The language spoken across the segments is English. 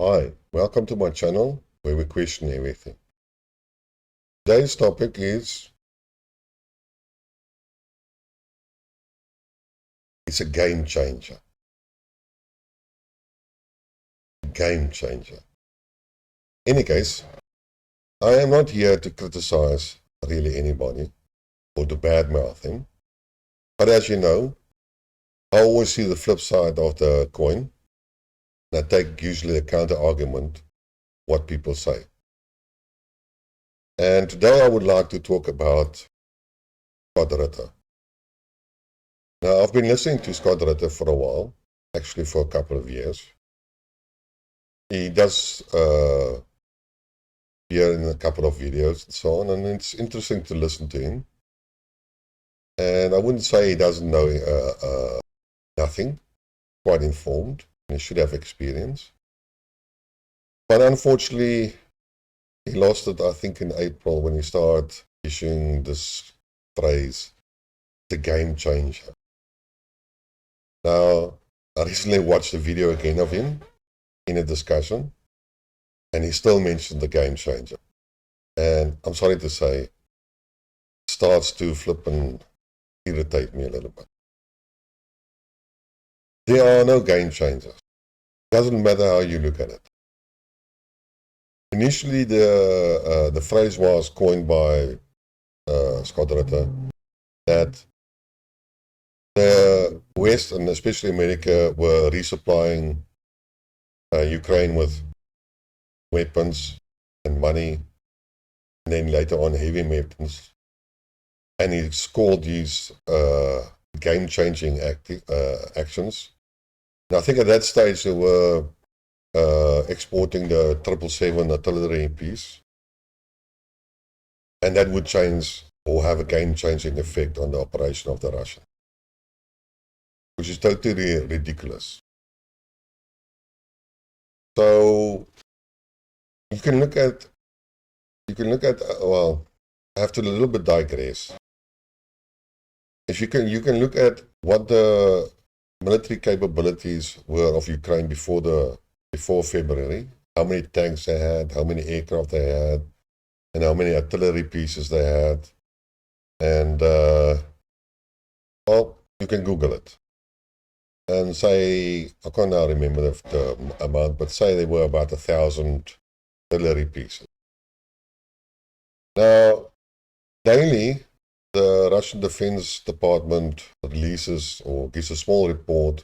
Hi, welcome to my channel where we question everything. Today's topic is, it's a game changer. Game changer. In any case, I am not here to criticize really anybody or to badmouth him. But as you know, I always see the flip side of the coin. And I take usually the counter argument, what people say. And today I would like to talk about Scott Ritter. Now, I've been listening to Scott Ritter for a while, actually for a couple of years. He does appear in a couple of videos and so on, and it's interesting to listen to him. And I wouldn't say he doesn't know nothing, quite informed, and he should have experience. But unfortunately, he lost it, I think, in April when he started issuing this phrase, the game changer. Now, I recently watched a video again of him in a discussion, and he still mentioned the game changer. And I'm sorry to say, it starts to flip and irritate me a little bit. There are no game changers. Doesn't matter how you look at it. Initially, the phrase was coined by Scott Ritter that the West, and especially America, were resupplying Ukraine with weapons and money, and then later on heavy weapons. And he called these game-changing actions. And I think at that stage they were exporting the 777 artillery piece, and that would change or have a game-changing effect on the operation of the Russians, which is totally ridiculous. So you can look at, well, I have to a little bit digress. If you can look at what the military capabilities were of Ukraine before February, how many tanks they had, how many aircraft they had, and how many artillery pieces they had. And, well, you can Google it. And say, I can't now remember the amount, but say they were about 1,000 artillery pieces. Now, daily, the Russian Defense Department releases or gives a small report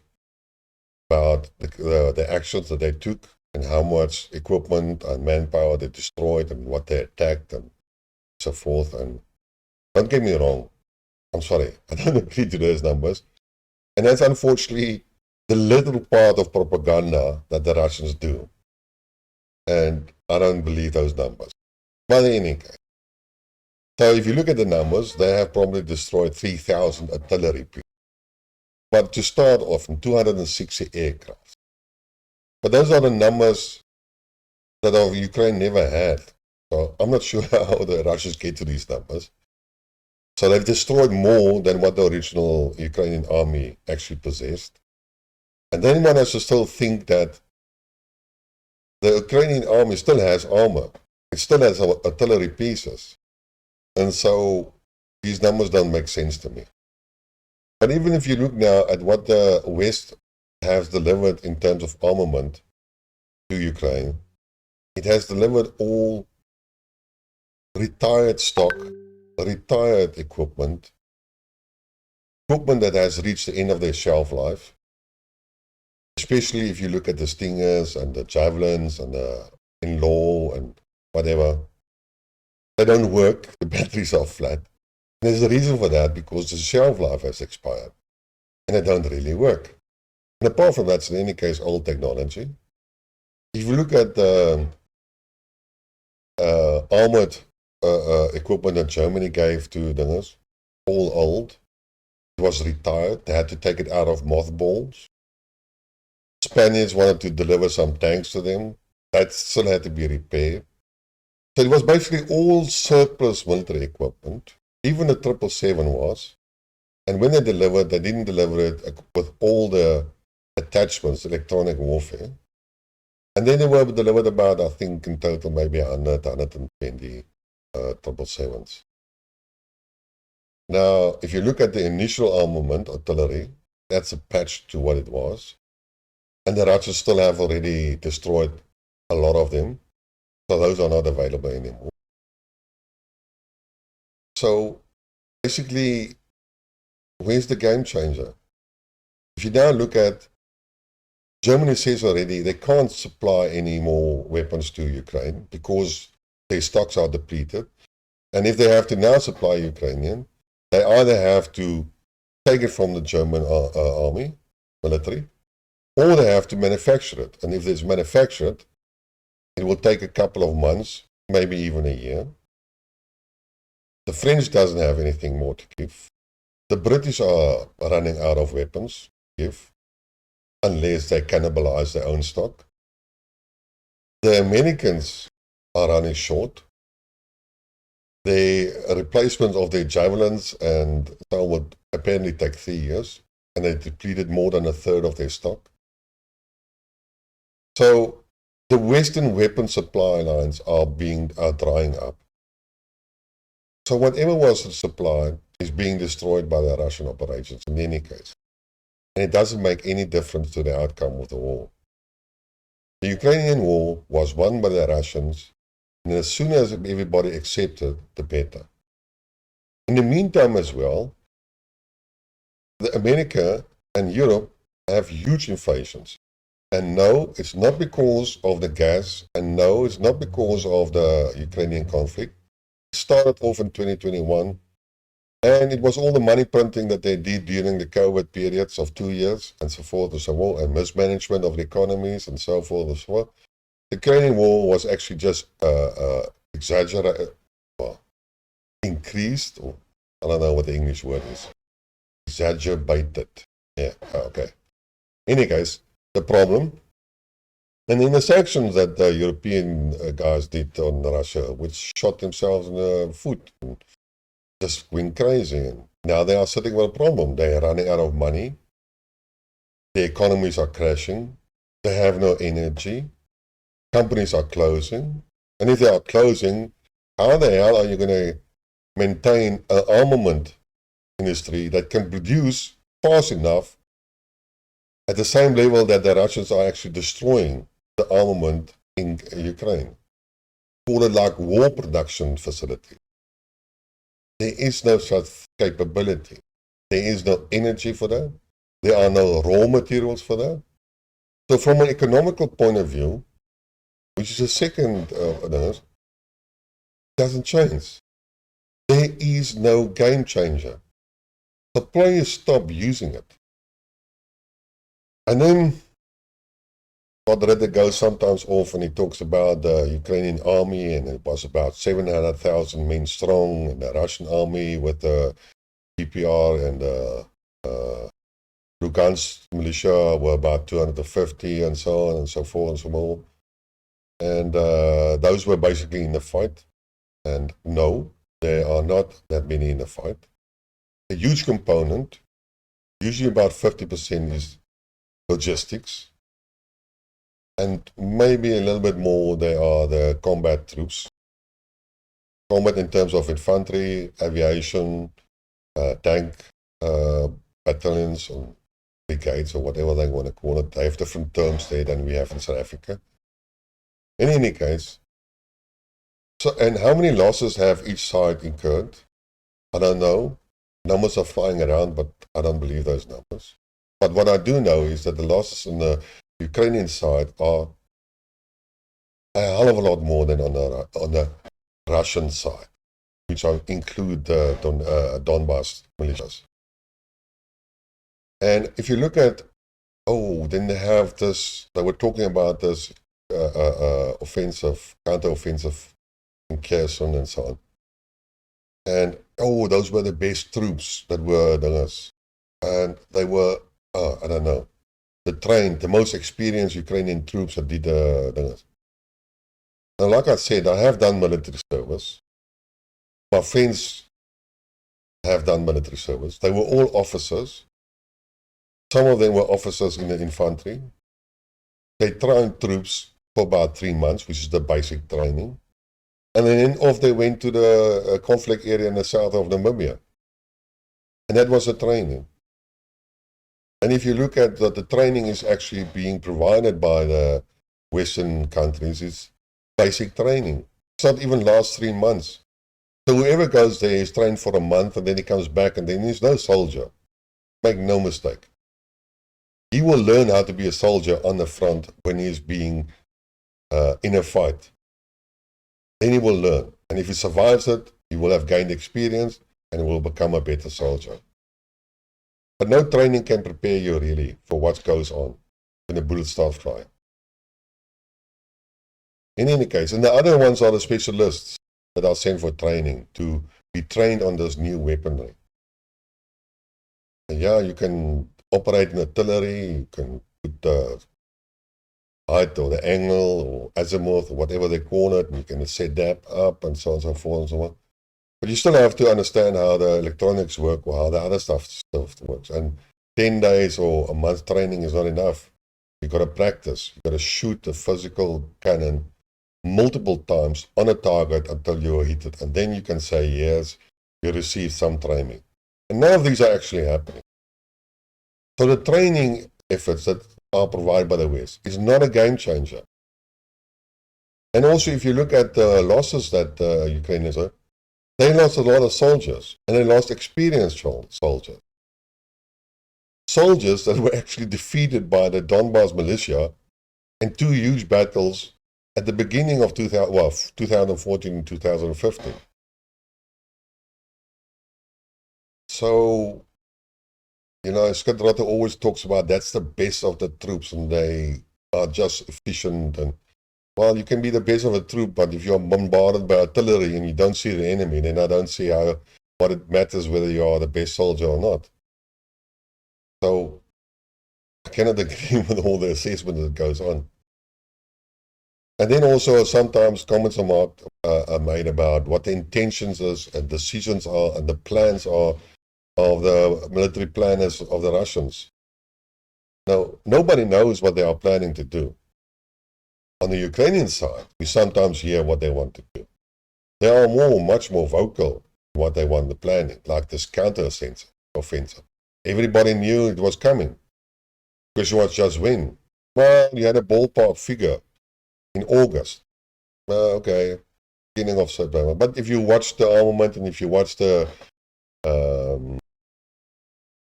about the actions that they took and how much equipment and manpower they destroyed and what they attacked and so forth. And don't get me wrong, I'm sorry, I don't agree to those numbers. And that's unfortunately the little part of propaganda that the Russians do. And I don't believe those numbers. But in any case, so if you look at the numbers, they have probably destroyed 3,000 artillery pieces. But to start off, 260 aircraft. But those are the numbers that Ukraine never had. So I'm not sure how the Russians get to these numbers. So they've destroyed more than what the original Ukrainian army actually possessed. And then one has to still think that the Ukrainian army still has armor. It still has artillery pieces. And so these numbers don't make sense to me. But even if you look now at what the West has delivered in terms of armament to Ukraine, it has delivered all retired stock, retired equipment that has reached the end of their shelf life, especially if you look at the Stingers and the Javelins and the In-Law and whatever. They don't work, the batteries are flat. And there's a reason for that, because the shelf life has expired and they don't really work. And apart from that, it's in any case old technology. If you look at the armored equipment that Germany gave to Dingers, all old, it was retired, they had to take it out of mothballs. Spaniards wanted to deliver some tanks to them, that still had to be repaired. So it was basically all surplus military equipment, even the 777 was. And when they delivered, they didn't deliver it with all the attachments, electronic warfare. And then they were delivered about, I think, in total, maybe 100, 120 777s. Now, if you look at the initial armament, artillery, that's a patch to what it was. And the Russians still have already destroyed a lot of them. So those are not available anymore. So basically, where's the game changer? If you now look at, Germany says already they can't supply any more weapons to Ukraine because their stocks are depleted. And if they have to now supply Ukrainian, they either have to take it from the German army, military, or they have to manufacture it. And if it's manufactured, it will take a couple of months, maybe even a year. The French doesn't have anything more to give. The British are running out of weapons to give, unless they cannibalize their own stock. The Americans are running short. The replacement of their javelins and so would apparently take 3 years, and they depleted more than a third of their stock. So the Western weapon supply lines are drying up. So whatever was supplied is being destroyed by the Russian operations in any case. And it doesn't make any difference to the outcome of the war. The Ukrainian war was won by the Russians, and as soon as everybody accepted, the better. In the meantime as well, America and Europe have huge inflations. And no, it's not because of the gas, and no, it's not because of the Ukrainian conflict. It started off in 2021, and it was all the money printing that they did during the COVID periods of 2 years, and so forth and so on, and mismanagement of the economies, and so forth and so forth. The Ukrainian war was actually just exaggerated, increased, or I don't know what the English word is, exaggerated. Yeah, okay. In any case, the problem, and in the sanctions that the European guys did on Russia, which shot themselves in the foot and just went crazy. And now they are sitting with a problem. They are running out of money. The economies are crashing. They have no energy. Companies are closing. And if they are closing, how the hell are you going to maintain an armament industry that can produce fast enough at the same level that the Russians are actually destroying the armament in Ukraine? Call it like war production facility. There is no such capability. There is no energy for that. There are no raw materials for that. So from an economical point of view, which is the second it doesn't change. There is no game changer. The players stop using it. And then Ritter goes sometimes off and he talks about the Ukrainian army, and it was about 700,000 men strong, and the Russian army with the PPR and the Lugansk militia were about 250, and so on and so forth and so on. And those were basically in the fight. And no, there are not that many in the fight. A huge component, usually about 50%, is logistics. And maybe a little bit more, they are the combat troops. Combat in terms of infantry, aviation, tank battalions, or brigades, or whatever they want to call it. They have different terms there than we have in South Africa. In any case, so, and how many losses have each side incurred? I don't know. Numbers are flying around, but I don't believe those numbers. But what I do know is that the losses on the Ukrainian side are a hell of a lot more than on the Russian side, which include the Donbass militias. And if you look at, then they have this, they were talking about this offensive, counter-offensive in Kherson and so on. And, those were the best troops that were dingers. And they were, I don't know, the most experienced Ukrainian troops that did dingers. And like I said, I have done military service. My friends have done military service. They were all officers. Some of them were officers in the infantry. They trained troops for about 3 months, which is the basic training. And then off they went to the conflict area in the south of Namibia. And that was the training. And if you look at that, the training is actually being provided by the Western countries, it's basic training. It's not even last 3 months. So whoever goes there is trained for a month and then he comes back and then he's no soldier. Make no mistake. He will learn how to be a soldier on the front when he's being in a fight. Then he will learn. And if he survives it, he will have gained experience and will become a better soldier. But no training can prepare you really for what goes on when the bullets start flying. In any case, and the other ones are the specialists that are sent for training to be trained on this new weaponry. And yeah, you can operate in artillery, you can put the height or the angle or azimuth or whatever they call it, and you can set that up and so on and so forth and so on. But you still have to understand how the electronics work or how the other stuff works. And 10 days or a month training is not enough. You've got to practice. You've got to shoot a physical cannon multiple times on a target until you hit it. And then you can say, yes, you received some training. And none of these are actually happening. So the training efforts that are provided by the West is not a game changer. And also, if you look at the losses that Ukrainians are, they lost a lot of soldiers, and they lost experienced soldiers. Soldiers that were actually defeated by the Donbass militia in 2 huge battles at the beginning of 2014 and 2015. So, you know, Scott Ritter always talks about that's the best of the troops, and they are just efficient. And well, you can be the best of a troop, but if you're bombarded by artillery and you don't see the enemy, then I don't see what it matters whether you are the best soldier or not. So I cannot agree with all the assessment that goes on. And then also sometimes comments are made about what the intentions is and decisions are and the plans are of the military planners of the Russians. Now, nobody knows what they are planning to do. On the Ukrainian side, we sometimes hear what they want to do. They are much more vocal in what they want the planning, like this counter-offensive. Everybody knew it was coming. The question was just when. Well, you had a ballpark figure in August. Okay, beginning of September. But if you watch the armament and if you watch the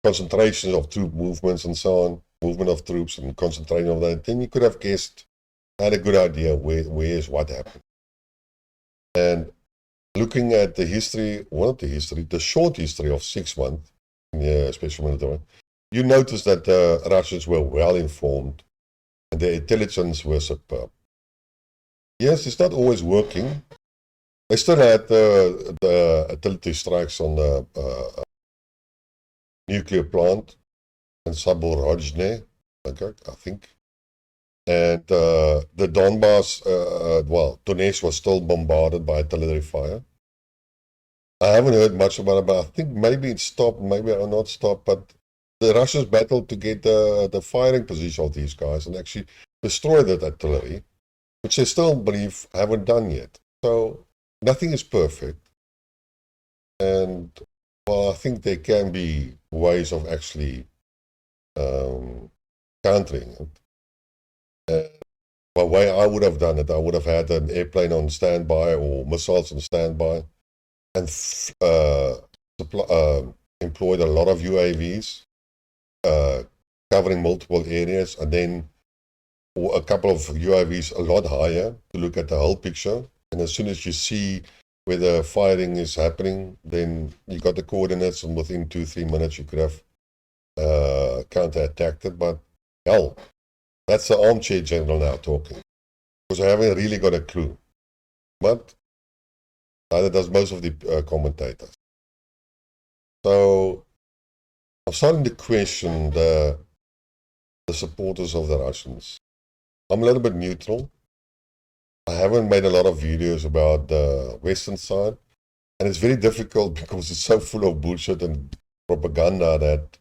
concentrations of troop movements and so on, movement of troops and concentrating of that, then you could have guessed, had a good idea where is what happened. And looking at the history, the short history of 6 months, especially military, you notice that the Russians were well informed and their intelligence was superb. Yes, it's not always working. They still had the artillery strikes on the nuclear plant in Zaporozhye, I think. And the Donbass, Donetsk was still bombarded by artillery fire. I haven't heard much about it, but I think maybe it stopped, maybe it not stopped, but the Russians battled to get the firing position of these guys and actually destroy that artillery, which they still believe haven't done yet. So nothing is perfect. And, well, I think there can be ways of actually countering it. The way I would have done it, I would have had an airplane on standby or missiles on standby and employed a lot of UAVs covering multiple areas, and then a couple of UAVs a lot higher to look at the whole picture. And as soon as you see where the firing is happening, then you got the coordinates, and within 2-3 minutes you could have counter-attacked it. But hell, that's the armchair general now talking, because I haven't really got a clue. But neither does most of the commentators. So I'm starting to question the supporters of the Russians. I'm a little bit neutral. I haven't made a lot of videos about the Western side, and it's very difficult because it's so full of bullshit and propaganda that,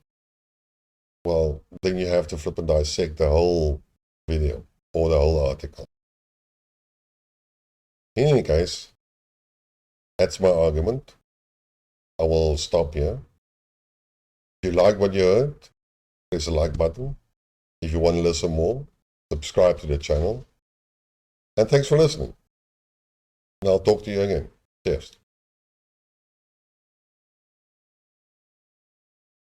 well, then you have to flip and dissect the whole video or the whole article. In any case, that's my argument. I will stop here. If you like what you heard, press the like button. If you want to listen more, subscribe to the channel. And thanks for listening. And I'll talk to you again. Cheers.